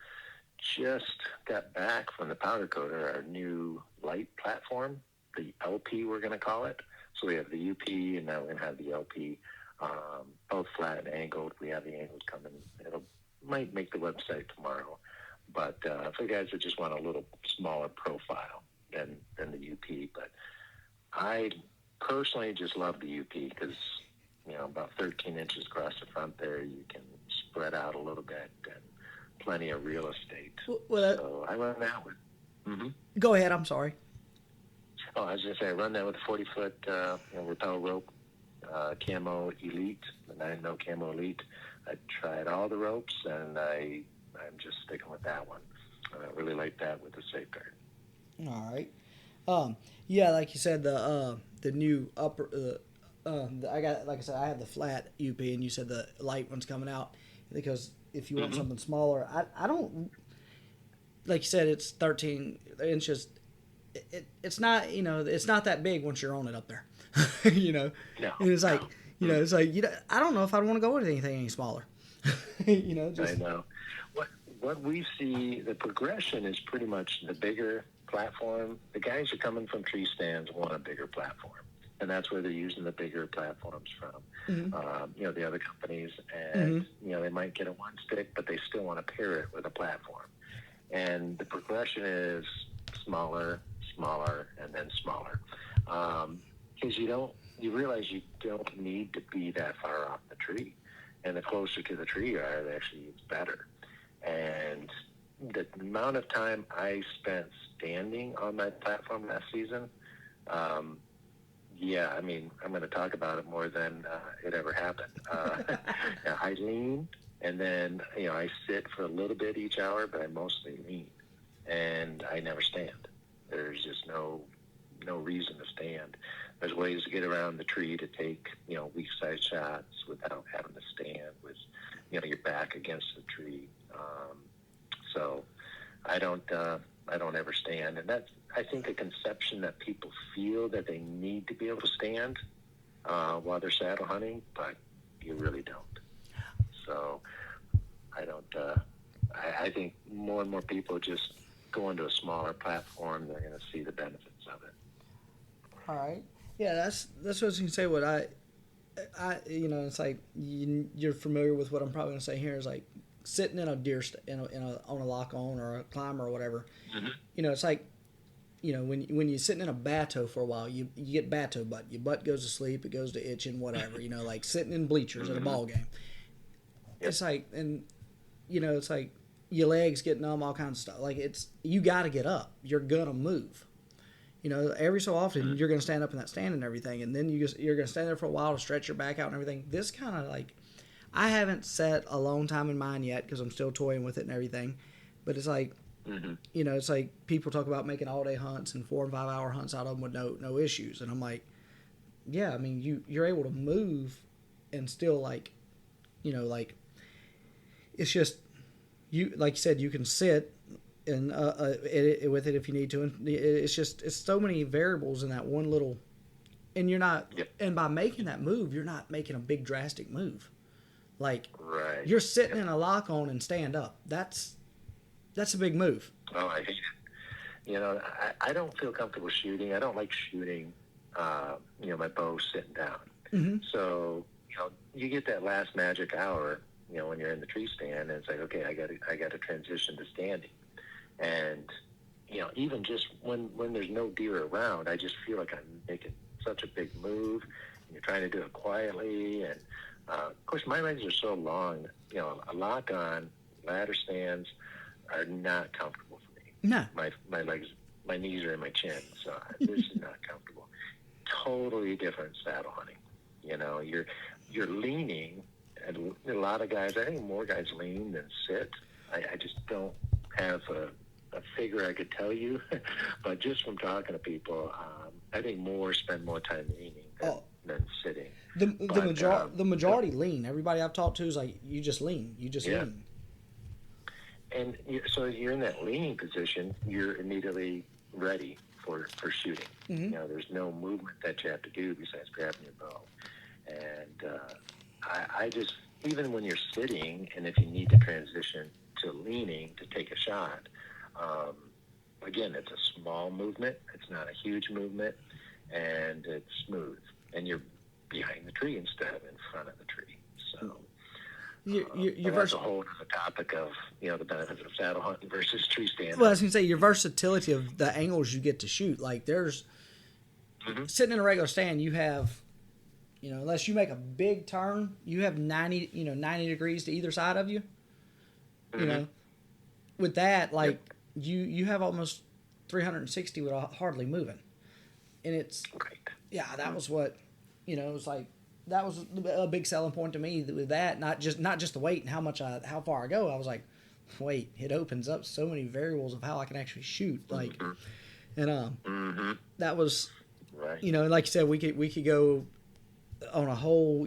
just got back from the powder coater our new light platform, the LP we're going to call it. So we have the UP, and now we're going to have the LP, both flat and angled. We have the angled coming. Might make the website tomorrow. But for guys that just want a little smaller profile than the UP, but I personally just love the UP because, about 13 inches across the front there, you can spread out a little bit and plenty of real estate. So I run that with. Mm-hmm. Go ahead. I'm sorry. Oh, I was going to say, I run that with a 40-foot rappel rope camo elite, the 9-no camo elite. I tried all the ropes, and I'm just sticking with that one. I really like that with the safeguard. All right. Yeah, like you said, the new upper. I got, like I said, I have the flat UP, and you said the light one's coming out, because if you want something smaller, I don't. Like you said, it's 13 inches. It's not it's not that big once you're on it up there. No, and it's like it's like I don't know if I'd want to go with anything any smaller. I know. What we see, the progression is pretty much the bigger platform. The guys are coming from tree stands want a bigger platform, and that's where they're using the bigger platforms from. The other companies, and they might get a one stick, but they still want to pair it with a platform. And the progression is smaller, and then smaller, because you realize you don't need to be that far off the tree, and the closer to the tree you are, actually it's better. And the amount of time I spent standing on that platform last season, I'm going to talk about it more than it ever happened. I lean, and then, I sit for a little bit each hour, but I mostly lean, and I never stand. There's just no reason to stand. There's ways to get around the tree to take, weak side shots without having to stand with, your back against the tree. So I don't ever stand. And that's, I think, a conception that people feel that they need to be able to stand while they're saddle hunting, but you really don't. So I don't, I think more and more people just go into a smaller platform. They're going to see the benefits of it. All right. Yeah, that's what I was going to say. What I it's like you're familiar with what I'm probably going to say here is like sitting in a deer on a lock on or a climber or whatever. It's like when you're sitting in a bateau for a while, you get bateau butt. Your butt goes to sleep, it goes to itching, whatever. Like sitting in bleachers at a ball game. It's like, and it's like your legs get numb, all kinds of stuff. Like you got to get up. You're gonna move. Every so often you're gonna stand up in that stand and everything, and then you're gonna stand there for a while to stretch your back out and everything. This kind of like, I haven't set a long time in mind yet because I'm still toying with it and everything, but it's like, it's like people talk about making all day hunts and 4 and 5 hour hunts out of them with no issues, and I'm like, yeah, I mean you're able to move and still like, like it's just you like you said you can sit and with it if you need to, and it's so many variables in that one little, and you're not, Yep. and by making that move you're not making a big drastic move, like Right. you're sitting in a lock on and stand up. That's a big move. Oh, I hate it. I don't feel comfortable shooting. I don't like shooting, my bow sitting down. Mm-hmm. So, you get that last magic hour, when you're in the tree stand, and it's like, okay, I got to transition to standing. And, even just when there's no deer around, I just feel like I'm making such a big move, and you're trying to do it quietly. And, of course, my legs are so long, a lock on, ladder stands are not comfortable for me. No. My legs, my knees are in my chin, so this is not comfortable. Totally different saddle hunting. You're leaning, and a lot of guys, I think more guys lean than sit. I just don't have a figure I could tell you, but just from talking to people, I think more spend more time leaning than sitting. The majority lean. Everybody I've talked to is like, you just lean. Lean. And so you're in that leaning position, you're immediately ready for shooting. Mm-hmm. There's no movement that you have to do besides grabbing your bow. And I just, even when you're sitting, and if you need to transition to leaning to take a shot, again, it's a small movement. It's not a huge movement, and it's smooth. And you're behind the tree instead of in front of the tree. So that's a whole other topic of, the benefits of saddle hunting versus tree standing. Well, I was going to say, your versatility of the angles you get to shoot. Like, there's, sitting in a regular stand, you have, unless you make a big turn, you have 90 degrees to either side of you. Mm-hmm. With that, like, you have almost 360 without hardly moving. And it's, right. Yeah, that was what, it was like, that was a big selling point to me with that. Not just the weight and how far I go. I was like, wait, it opens up so many variables of how I can actually shoot. Like, and that was, right. Like you said, we could go on a whole,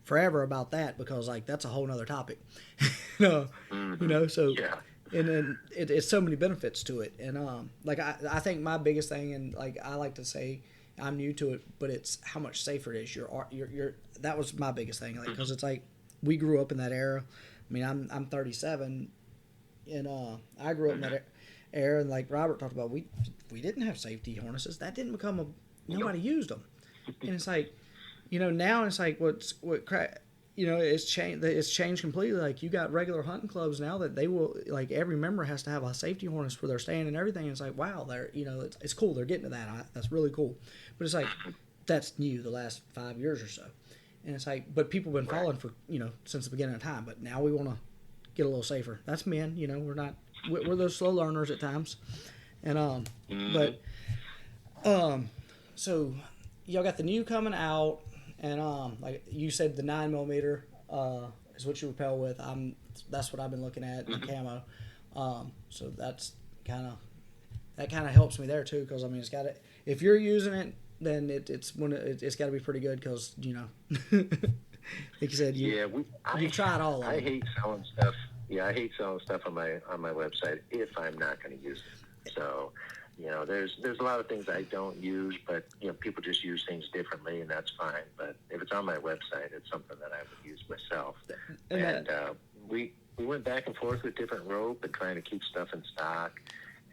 forever about that, because like that's a whole nother topic. So yeah. And then it's so many benefits to it. And like I think my biggest thing, and like I like to say, I'm new to it, but it's how much safer it is. You're that was my biggest thing, like, because it's like we grew up in that era. I mean, I'm 37, and I grew up in that era, and like Robert talked about, we didn't have safety harnesses. That didn't become nobody used them, and it's like, now it's like it's changed completely. Like, you got regular hunting clubs now that they will, like, every member has to have a safety harness for their stand and everything. And it's like, wow, they're, it's cool. They're getting to that. That's really cool. But it's like, that's new the last 5 years or so. And it's like, but people have been following for, since the beginning of time. But now we want to get a little safer. That's men, we're those slow learners at times. And, so y'all got the new coming out. And like you said, the 9mm is what you rappel with. That's what I've been looking at in camo. So that kind of helps me there too, because I mean, it's got it. If you're using it, then it's got to be pretty good, because like you said, you've tried all of it. I hate selling stuff. Yeah, I hate selling stuff on my website if I'm not going to use it. So. There's a lot of things I don't use, but people just use things differently, and that's fine. But if it's on my website, it's something that I would use myself. And we went back and forth with different rope and trying to keep stuff in stock.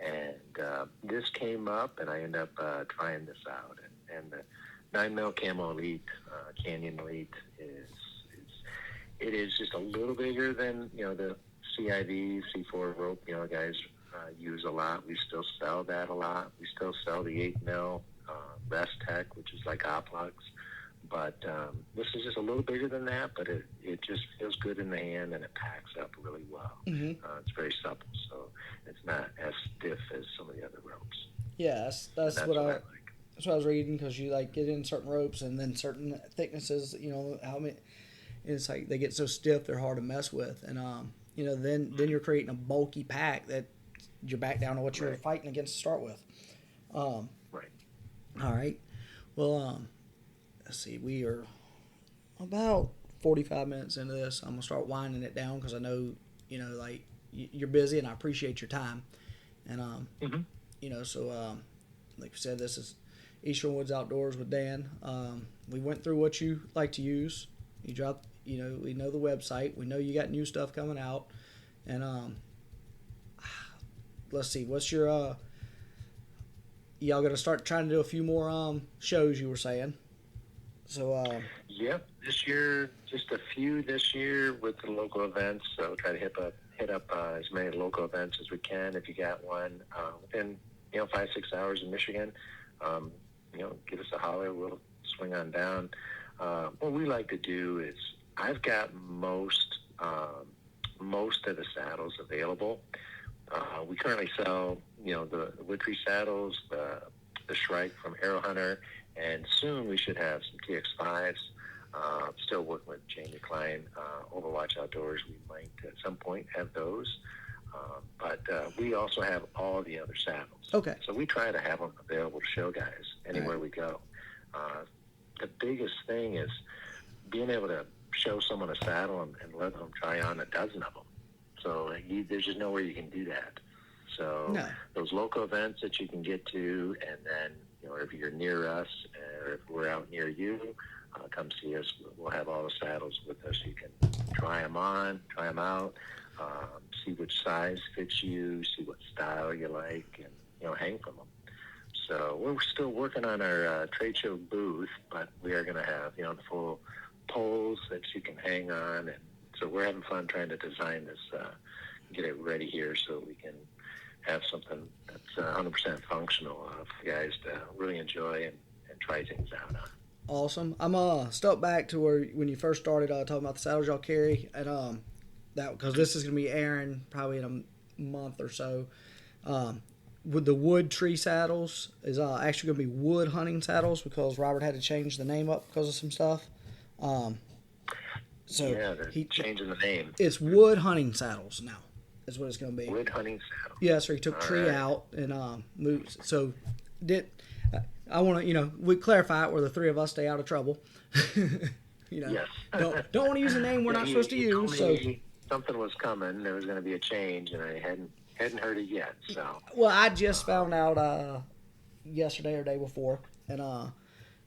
And this came up, and I ended up trying this out. And the 9mm Camo Elite, Canyon Elite, is just a little bigger than the CIV, C4 rope. Guys use a lot. We still sell that a lot. We still sell the 8mm Rest Tech, which is like Oplux. But this is just a little bigger than that, but it just feels good in the hand, and it packs up really well. It's very supple, so it's not as stiff as some of the other ropes. Yeah, that's what I like. That's what I was reading, because you like get in certain ropes and then certain thicknesses. It's like they get so stiff they're hard to mess with, and then you're creating a bulky pack that you're back down to what you were fighting against to start with. Right. All right. Well, let's see. We are about 45 minutes into this, I'm gonna start winding it down because I know, like you're busy and I appreciate your time. And so like I said, this is Eastern Woods Outdoors with Dan. We went through what you like to use. You dropped, we know the website. We know you got new stuff coming out. And let's see, what's your y'all gonna start trying to do a few more shows, you were saying. So yep, this year, just a few this year with the local events. So try to hit up as many local events as we can. If you got one within 5-6 hours in Michigan, give us a holler. We'll swing on down. What we like to do is I've got most of the saddles available. We currently sell the Woodtree saddles, the Shrike from Arrow Hunter, and soon we should have some TX5s. Still working with Jamie Klein, Overwatch Outdoors. We might at some point have those. But we also have all the other saddles. Okay. So we try to have them available to show guys anywhere we go. The biggest thing is being able to show someone a saddle and let them try on a dozen of them. So there's just nowhere you can do that. So those local events that you can get to, and then if you're near us or if we're out near you, come see us. We'll have all the saddles with us. You can try them on, try them out, see which size fits you, see what style you like, and hang from them. So we're still working on our trade show booth, but we are going to have the full poles that you can hang on, and so we're having fun trying to design this, get it ready here so we can have something that's 100% functional for guys to really enjoy and try things out on. Awesome. I'm step back to where when you first started talking about the saddles y'all carry, and that because this is gonna be airing probably in a month or so. With the Woodtree saddles is actually gonna be wood hunting saddles because Robert had to change the name up because of some stuff. So yeah, they're changing the name. It's wood hunting saddles now. Is what it's gonna be. Wood hunting saddles. Yeah, so he took All tree right. out and moved. So I want to, we clarify it where the three of us stay out of trouble. Yes. don't want to use a name we're not supposed to he use. told So me something was coming. There was going to be a change, and I hadn't heard it yet. So well, I just found out yesterday or day before, and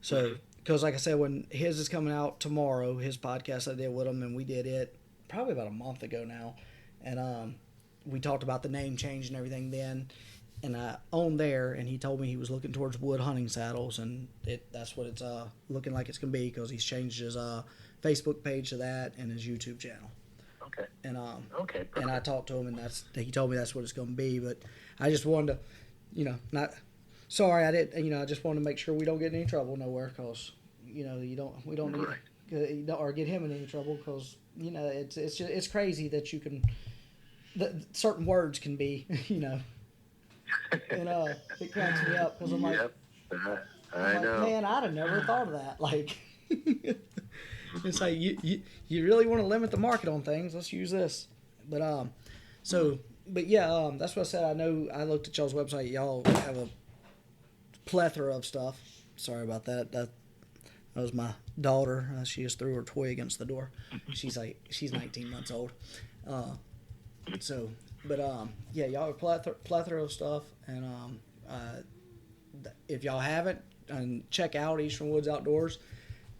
so because like I said, when his is coming out tomorrow, his podcast I did with him, and we did it probably about a month ago now, and we talked about the name change and everything then. And I own there, and he told me he was looking towards wood hunting saddles, and that's what it's looking like it's gonna be because he's changed his Facebook page to that and his YouTube channel. okay. And Okay. Perfect. and I talked to him, and he told me that's what it's gonna be. But I just wanted to, not sorry I didn't, I just wanted to make sure we don't get in any trouble nowhere because we don't need or get him in any trouble because it's crazy that you can certain words can be and it cracks me up because I'm like, I know. Man, I'd have never thought of that. Like, it's like you really want to limit the market on things. Let's use this. But that's what I said. I know I looked at y'all's website. Y'all have a plethora of stuff. Sorry about that. That was my daughter. She just threw her toy against the door. She's 19 months old. Y'all have a plethora of stuff, and if y'all haven't, and check out Eastern Woods Outdoors,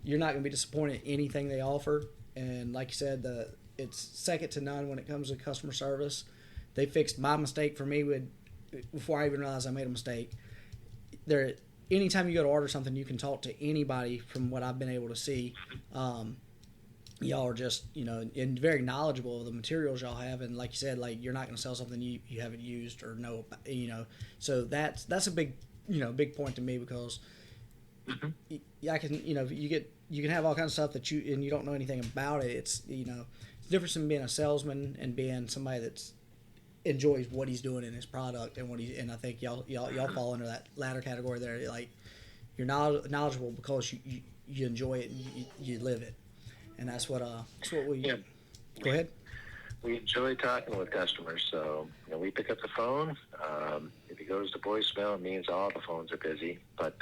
you're not going to be disappointed in anything they offer. And like you said, it's second to none when it comes to customer service. They fixed my mistake for me before I even realized I made a mistake. Anytime you go to order something, you can talk to anybody from what I've been able to see. Y'all are just, and very knowledgeable of the materials y'all have. And like you said, like you're not going to sell something you haven't used or know, so that's a big, big point to me because I can, you can have all kinds of stuff that you don't know anything about it. It's, it's different from being a salesman and being somebody that's enjoys what he's doing in his product and I think y'all fall into that latter category there. Like you're knowledgeable because you enjoy it and you live it. And that's what we. Yeah. Go ahead. We enjoy talking with customers, so we pick up the phone. If it goes to voicemail, it means all the phones are busy. But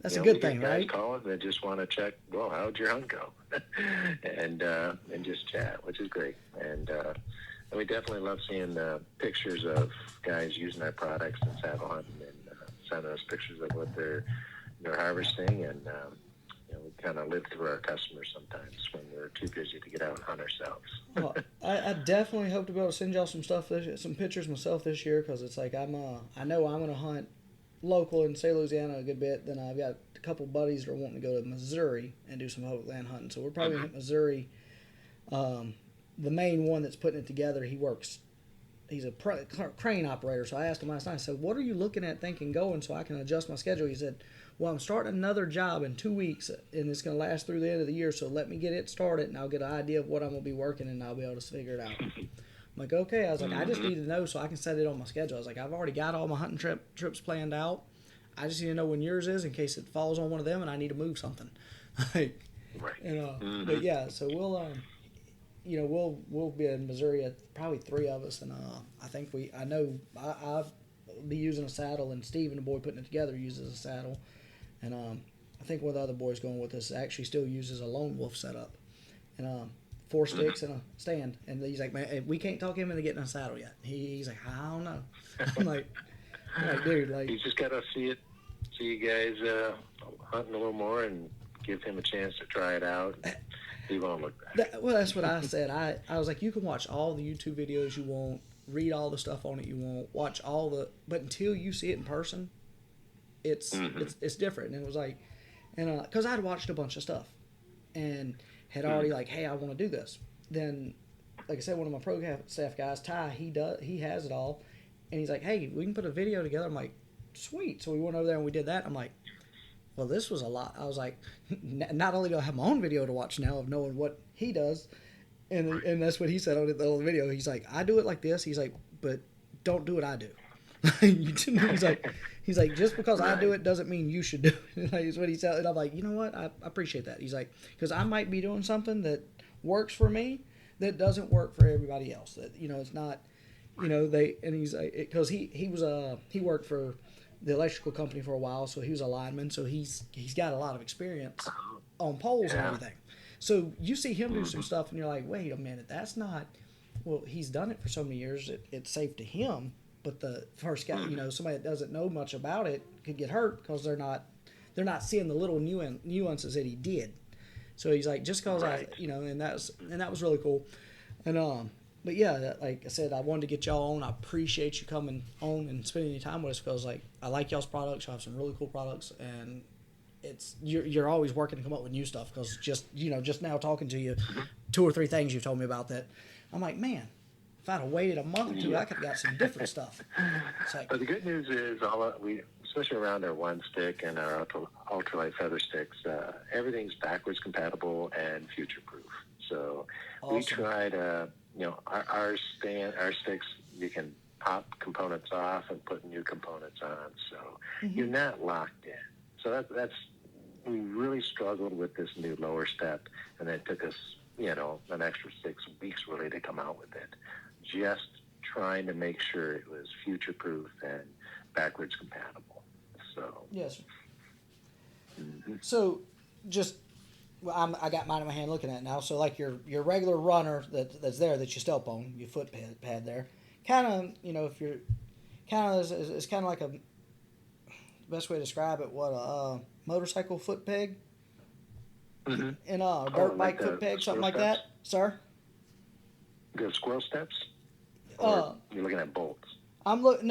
that's a good thing, guys right? calling, they just want to check. Well, how'd your hunt go? and just chat, which is great. And we definitely love seeing pictures of guys using our products and saddle hunting, and sending us pictures of what they're harvesting. And we kind of live through our customers sometimes when we're too busy to get out and hunt ourselves. Well, I definitely hope to be able to send y'all some stuff, some pictures myself this year, because it's like I know I'm going to hunt local in St. Louisiana a good bit. Then I've got a couple buddies that are wanting to go to Missouri and do some public land hunting. So we're probably going to hit Missouri. The main one that's putting it together, he's a crane operator. So I asked him last night, I said, what are you looking at thinking going so I can adjust my schedule? He said, well, I'm starting another job in 2 weeks, and it's going to last through the end of the year, so let me get it started, and I'll get an idea of what I'm going to be working, and I'll be able to figure it out. I'm like, okay. I was like, I just need to know so I can set it on my schedule. I was like, I've already got all my hunting trips planned out. I just need to know when yours is in case it falls on one of them and I need to move something. Right. But yeah, so we'll be in Missouri, probably 3 of us, and I'll be using a saddle, and Steve and the boy putting it together uses a saddle, and I think one of the other boys going with us actually still uses a lone wolf setup, and 4 sticks and a stand. And he's like, man, we can't talk him into getting a saddle yet. He's like, I don't know. I'm like, dude, like, you just gotta see you guys hunting a little more and give him a chance to try it out. He won't look back. Well, that's what I said. I was like, you can watch all the YouTube videos you want, read all the stuff on it you want, watch but until you see it in person, it's different. And it was like, and because I'd watched a bunch of stuff and had already like, hey, I want to do this. Then, like I said, one of my pro staff guys, Ty, he has it all, and he's like, hey, we can put a video together. I'm like, sweet. So we went over there and we did that. I'm like, well, this was a lot. I was like, not only do I have my own video to watch now of knowing what he does, and that's what he said on the video. He's like, I do it like this. He's like, but don't do what I do. he's like, just because I do it doesn't mean you should do it. Like, is what he said. And I'm like, you know what? I appreciate that. He's like, because I might be doing something that works for me that doesn't work for everybody else. That it's not, And he's like, because he worked for the electrical company for a while, so he was a lineman, so he's got a lot of experience on poles and everything. So you see him do some stuff, and you're like, wait a minute, that's not. Well, he's done it for so many years; it's safe to him. But the first guy, somebody that doesn't know much about it could get hurt because they're not seeing the little nuances that he did. So he's like, just because and that was really cool. And but yeah, like I said, I wanted to get y'all on. I appreciate you coming on and spending your time with us because, like, I like y'all's products. Y'all have some really cool products, and you're always working to come up with new stuff. Because just now talking to you, 2 or 3 things you've told me about that, I'm like, man, if I'd have waited a month or 2, I could have got some different stuff. It's like, but the good news is, we, especially around our one stick and our ultralight feather sticks, everything's backwards compatible and future proof. So awesome. We try to. Our sticks, you can pop components off and put new components on, so you're not locked in. So we really struggled with this new lower step, and it took us, an extra 6 weeks really to come out with it. Just trying to make sure it was future-proof and backwards compatible. So yes. So just. Well, I got mine in my hand looking at it now. So like your regular runner that's there that you step on, your foot pad there, kind of if you're kind of it's kind of like the best way to describe it. What a motorcycle foot peg, and a dirt bike foot peg, something like that, sir. The squirrel steps. Or you're looking at bolts. I'm looking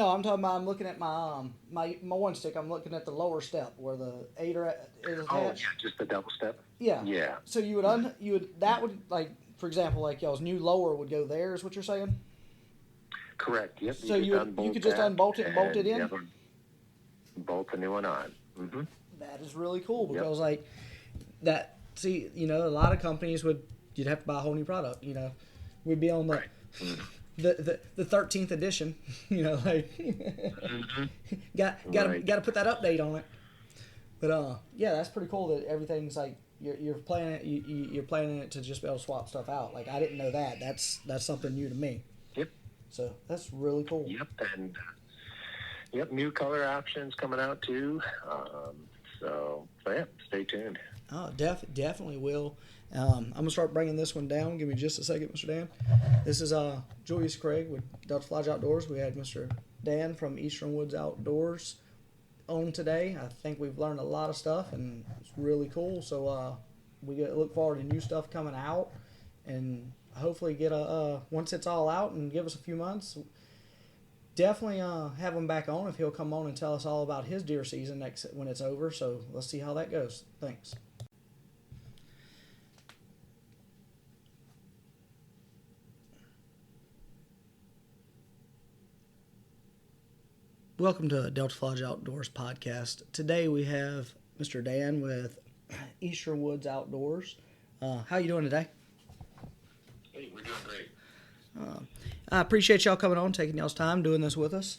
at my my one stick. I'm looking at the lower step where the aider is attached. Oh, yeah, just the double step. Yeah. Yeah. So that would, like, for example, like y'all's new lower would go there, is what you're saying? Correct. Yep. So you could just unbolt it and bolt it in. Yep, bolt the new one on. Mm-hmm. That is really cool because like that. See, a lot of companies you'd have to buy a whole new product. We'd be on the. Right. The 13th edition, like got to put that update on it. But yeah, that's pretty cool that everything's like you're planning it to just be able to swap stuff out. Like I didn't know that. That's something new to me. Yep. So that's really cool. Yep. And Yep, new color options coming out too. So yeah, stay tuned. Oh, definitely will. I'm gonna start bringing this one down. Give me just a second, Mr. Dan. This is Julius Craig with Delta Lodge Outdoors. We had Mr. Dan from Eastern Woods Outdoors on today. I think we've learned a lot of stuff, and it's really cool. So look forward to new stuff coming out, and hopefully get once it's all out and give us a few months. Definitely have him back on if he'll come on and tell us all about his deer season next when it's over. So let's see how that goes. Thanks. Welcome to Delta Lodge Outdoors podcast. Today we have Mr. Dan with Eastern Woods Outdoors. How you doing today? Hey, we're doing great. I appreciate y'all coming on, taking y'all's time, doing this with us.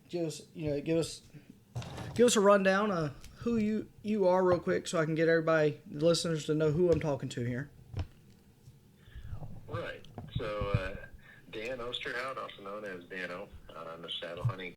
Just give us a rundown of who you are real quick, so I can get everybody, the listeners, to know who I'm talking to here. Right. So Dan Osterhout, also known as Dano, I'm a saddle hunting